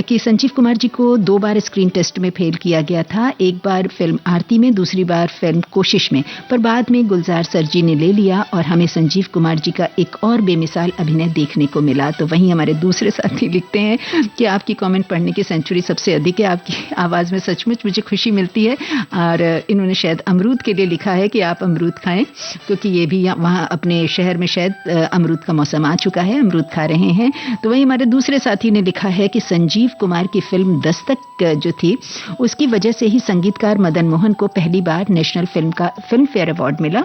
कि संजीव कुमार जी को 2 बार स्क्रीन टेस्ट में फेल किया गया था। एक बार फिल्म आरती में, दूसरी बार फिल्म कोशिश में, पर बाद में गुलजार सर जी ने ले लिया और हमें संजीव कुमार जी का एक और बेमिसाल अभिनय देखने को मिला। तो वहीं हमारे दूसरे साथी लिखते हैं कि आपकी कमेंट पढ़ने की सेंचुरी सबसे अधिक है, आपकी आवाज में सचमुच मुझे खुशी मिलती है। और इन्होंने शायद अमरूद के लिए लिखा है कि आप अमरूद खाएं, क्योंकि ये भी वहाँ अपने शहर में शायद अमरूद का मौसम आ चुका है, अमरूद खा रहे हैं। तो वहीं हमारे दूसरे साथी ने लिखा है कि संजीव कुमार की फिल्म दस्तक जो थी, उसकी वजह से ही संगीतकार मदन मोहन को पहली बार नेशनल फिल्म फेयर अवार्ड मिला।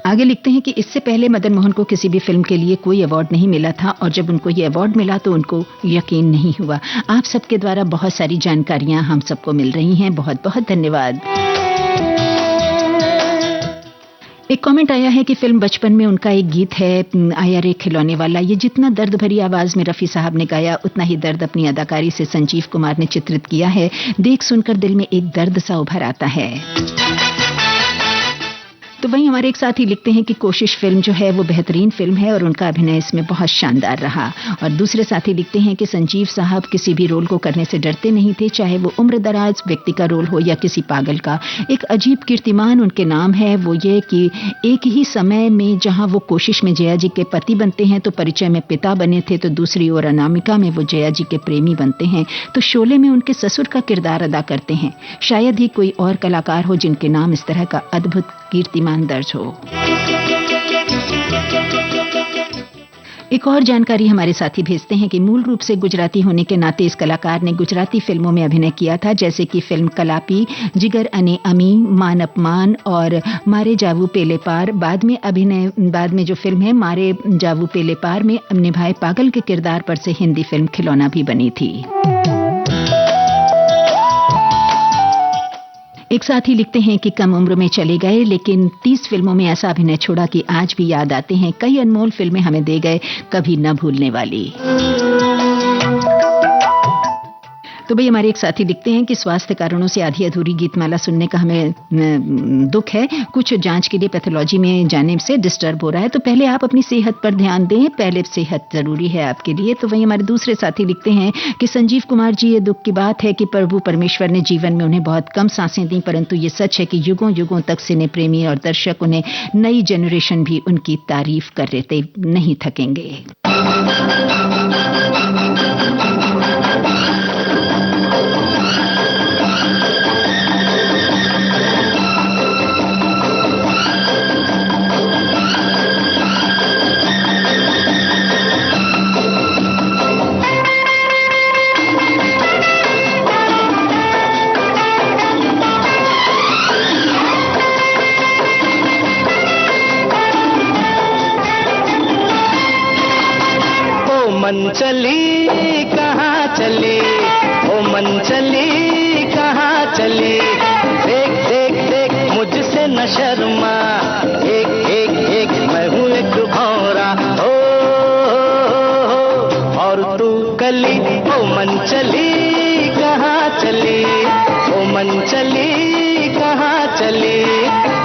आगे लिखते हैं कि इससे पहले मदन मोहन को किसी भी फिल्म के लिए कोई अवार्ड नहीं मिला था और जब उनको ये अवार्ड मिला तो उनको यकीन नहीं हुआ। आप सबके द्वारा बहुत सारी जानकारियां हम सबको मिल रही हैं, बहुत बहुत धन्यवाद। एक कमेंट आया है कि फिल्म बचपन में उनका एक गीत है, आया रे खिलौने वाला, ये जितना दर्द भरी आवाज में रफी साहब ने गाया, उतना ही दर्द अपनी अदाकारी से संजीव कुमार ने चित्रित किया है। देख सुनकर दिल में एक दर्द सा उभर आता है। तो वहीं हमारे एक साथी लिखते हैं कि कोशिश फिल्म जो है वो बेहतरीन फिल्म है और उनका अभिनय इसमें बहुत शानदार रहा। और दूसरे साथी लिखते हैं कि संजीव साहब किसी भी रोल को करने से डरते नहीं थे, चाहे वो उम्रदराज व्यक्ति का रोल हो या किसी पागल का। एक अजीब कीर्तिमान उनके नाम है, वो ये कि एक ही समय में जहां वो कोशिश में जया जी के पति बनते हैं तो परिचय में पिता बने थे, तो दूसरी ओर अनामिका में वो जया जी के प्रेमी बनते हैं, तो शोले में उनके ससुर का किरदार अदा करते हैं। शायद ही कोई और कलाकार हो जिनके नाम इस तरह का अद्भुत कीर्तिमान दर्ज हो। एक और जानकारी हमारे साथी भेजते हैं कि मूल रूप से गुजराती होने के नाते इस कलाकार ने गुजराती फिल्मों में अभिनय किया था, जैसे कि फिल्म कलापी, जिगर अने अमी, मान अपमान और मारे जावू पेले पार। बाद में जो फिल्म है मारे जावू पेले पार में निभाए पागल के किरदार पर से हिंदी फिल्म खिलौना भी बनी थी। एक साथी लिखते हैं कि कम उम्र में चले गए, लेकिन 30 फिल्मों में ऐसा अभिनय छोड़ा कि आज भी याद आते हैं। कई अनमोल फिल्में हमें दे गए, कभी न भूलने वाली। तो भाई हमारे एक साथी लिखते हैं कि स्वास्थ्य कारणों से आधी अधूरी गीतमाला सुनने का हमें दुख है। कुछ जांच के लिए पैथोलॉजी में जाने से डिस्टर्ब हो रहा है, तो पहले आप अपनी सेहत पर ध्यान दें, पहले सेहत जरूरी है आपके लिए। तो वहीं हमारे दूसरे साथी लिखते हैं कि संजीव कुमार जी, ये दुख की बात है कि प्रभु परमेश्वर ने जीवन में उन्हें बहुत कम सांसें दी, परंतु ये सच है कि युगों युगों तक सिने प्रेमी और दर्शक उन्हें, नई जनरेशन भी उनकी तारीफ करते नहीं थकेंगे। मन चली कहाँ चली, ओ मन चली कहाँ चली, देख देख देख मुझसे न शर्मा, एक एक एक मैं हूँ एक भौरा, ओ और तू कली। ओ मन चली कहाँ चली, ओ मन चली कहाँ चली,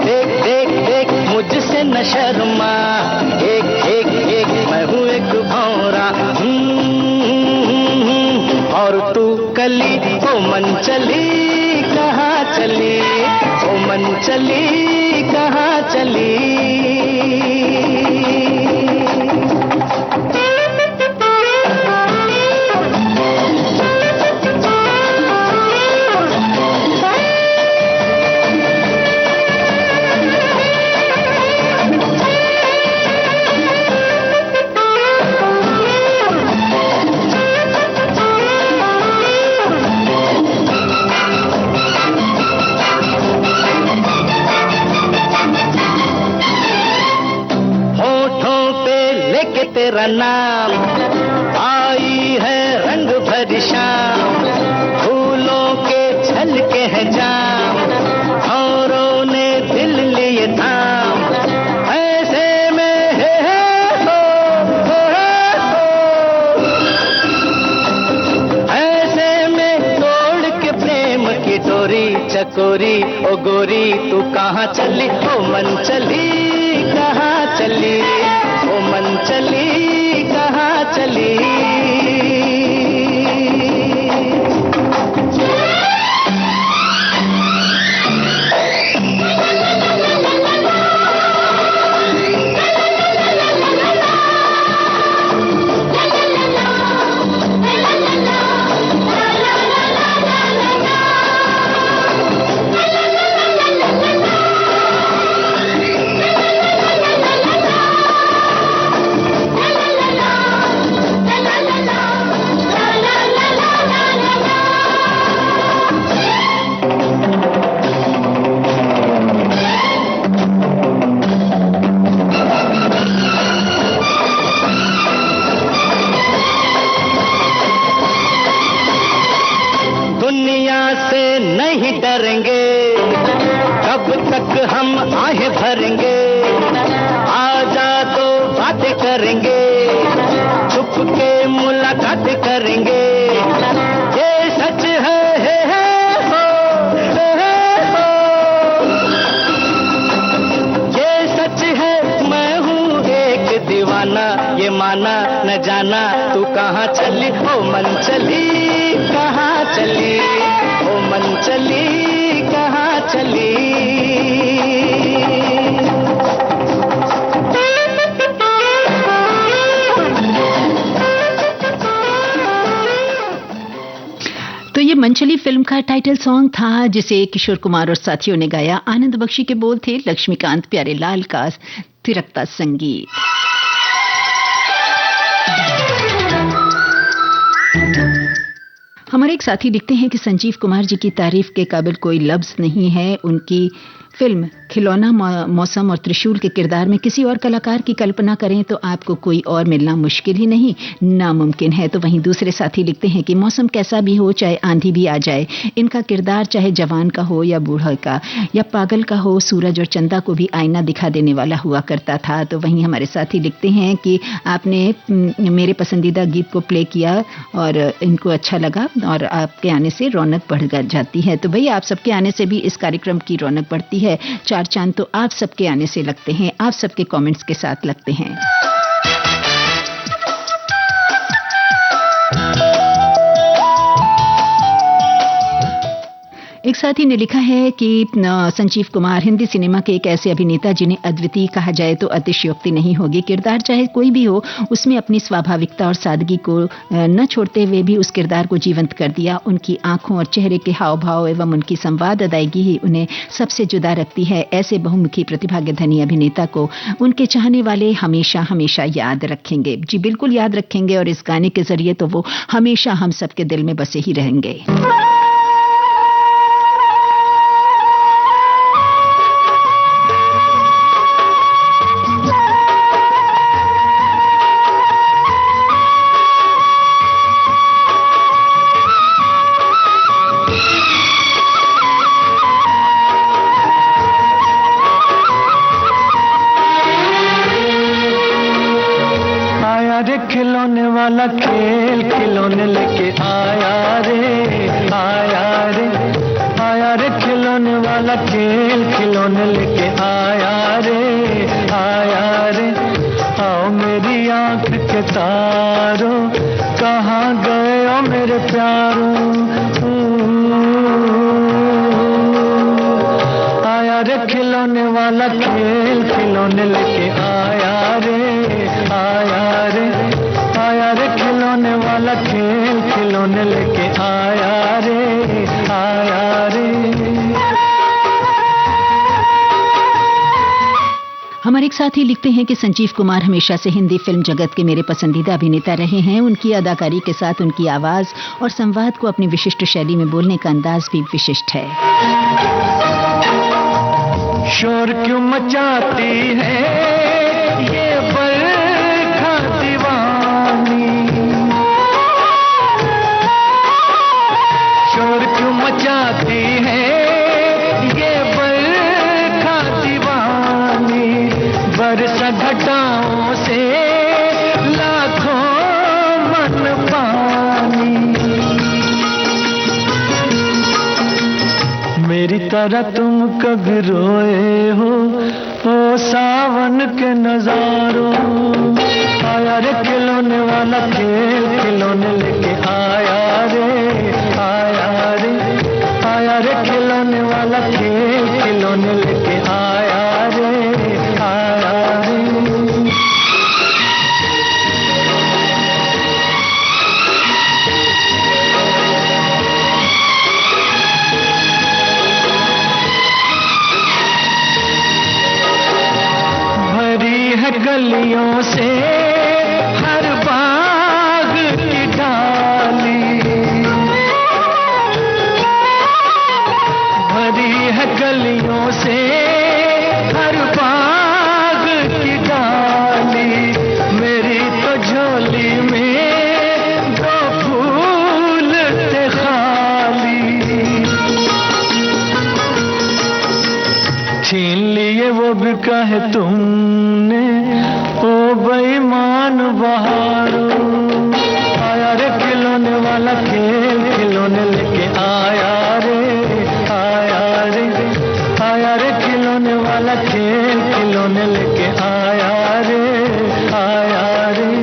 देख देख देख मुझसे न शर्मा, एक एक एक मैं हूँ एक भौरा, और तू कली। ओ मन चली कहाँ चली, ओ मन चली कहाँ चली। तेरा नाम आई है रंग भरी शाम, फूलों के छलके हैं जाम, औरों ने दिल लिए थाम, ऐसे में चकोरी ओ गोरी तू कहाँ चली ओ मन चली कहाँ चली ओ मन चली कहाँ चली। दुनिया से नहीं डरेंगे कब तक हम आहें भरेंगे, आजा तो बातें करेंगे छुप के मुलाकात करेंगे, ये सच है हो, ये सच है मैं हूँ एक दीवाना, ये माना न जाना तू कहाँ चली ओ मन चली कहाँ चली ओ मन चली कहाँ चली। तो ये मनचली फिल्म का टाइटल सॉन्ग था जिसे किशोर कुमार और साथियों ने गाया। आनंद बख्शी के बोल थे, लक्ष्मीकांत प्यारेलाल का थिरकता संगीत। हमारे एक साथी लिखते हैं कि संजीव कुमार जी की तारीफ के काबिल कोई लफ्ज नहीं है। उनकी फिल्म खिलौना, मौसम और त्रिशूल के किरदार में किसी और कलाकार की कल्पना करें तो आपको कोई और मिलना मुश्किल ही नहीं, नामुमकिन है। तो वहीं दूसरे साथी लिखते हैं कि मौसम कैसा भी हो, चाहे आंधी भी आ जाए, इनका किरदार चाहे जवान का हो या बूढ़ा का या पागल का हो, सूरज और चंदा को भी आईना दिखा देने वाला हुआ करता था। तो वहीं हमारे साथी लिखते हैं कि आपने मेरे पसंदीदा गीत को प्ले किया और इनको अच्छा लगा और आपके आने से रौनक बढ़ जाती है। तो भैया आप सबके आने से भी इस कार्यक्रम की रौनक बढ़ती है। चार चांद तो आप सबके आने से लगते हैं, आप सबके कमेंट्स के साथ लगते हैं। एक साथी ने लिखा है कि संजीव कुमार हिंदी सिनेमा के एक ऐसे अभिनेता जिन्हें अद्वितीय कहा जाए तो अतिशयोक्ति नहीं होगी। किरदार चाहे कोई भी हो, उसमें अपनी स्वाभाविकता और सादगी को न छोड़ते हुए भी उस किरदार को जीवंत कर दिया। उनकी आंखों और चेहरे के हाव भाव एवं उनकी संवाद अदायगी ही उन्हें सबसे जुदा रखती है। ऐसे बहुमुखी प्रतिभा के धनी अभिनेता को उनके चाहने वाले हमेशा हमेशा याद रखेंगे। जी बिल्कुल याद रखेंगे और इस गाने के जरिए तो वो हमेशा हम सबके दिल में बसे ही रहेंगे। खिलौने वाला खेल खिलौने लेके आया रे, आया रे, आया रे खिलौने वाला खेल खिलौने लेके आया रे, आया रे। आओ मेरी आंख के तारों कहाँ गए ओ मेरे प्यारों, आया रे खिलौने वाला खेल खिलौने लेके आया रे, आया रे, आया रे खिलौने वाला खेल खिलौने लेके आया रे, आया रे। हमारे एक साथी लिखते हैं कि संजीव कुमार हमेशा से हिंदी फिल्म जगत के मेरे पसंदीदा अभिनेता रहे हैं। उनकी अदाकारी के साथ उनकी आवाज और संवाद को अपनी विशिष्ट शैली में बोलने का अंदाज भी विशिष्ट है। शोर क्यों मचाती है ये बरखा दीवानी, शोर क्यों मचाती है ये बरखा दीवानी, बरसा घटाओं से लाखों मन पानी, मेरी तरह तुम कभी रोए हो ओ सावन के नजारों। आया रे खिलौने वाला खेल खिलौने लेके आया रे, आया रे, आया रे खिलौने वाला खेल खिलौने लेके आया रे, आया रे। गलियों से हर बाग की डाली, भरी है गलियों से हर बाग की डाली। मेरी तो झोली में दो फूल थे खाली, छीन लिए वो भी कहे तुमने ओ बेईमान बहारो। आया रे खिलौने वाला खेल खिलौने लेके आया रे, आया रे, आया रे खिलौने वाला खेल खिलौने लेके आया रे, आया रे।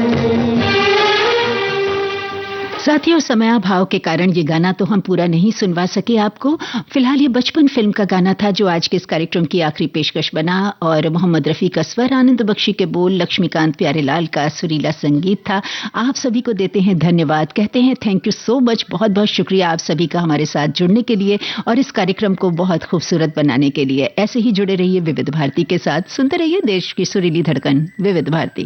साथियों, समयाभाव के कारण ये गाना तो हम पूरा नहीं सुनवा सके आपको। फिलहाल ये बचपन फिल्म का गाना था जो आज के इस कार्यक्रम की आखिरी पेशकश बना, और मोहम्मद रफ़ी का स्वर, आनंद बख्शी के बोल, लक्ष्मीकांत प्यारेलाल का सुरीला संगीत था। आप सभी को देते हैं धन्यवाद, कहते हैं थैंक यू सो मच। बहुत बहुत शुक्रिया आप सभी का हमारे साथ जुड़ने के लिए और इस कार्यक्रम को बहुत खूबसूरत बनाने के लिए। ऐसे ही जुड़े रहिए विविध भारती के साथ, सुनते रहिए देश की सुरीली धड़कन विविध भारती।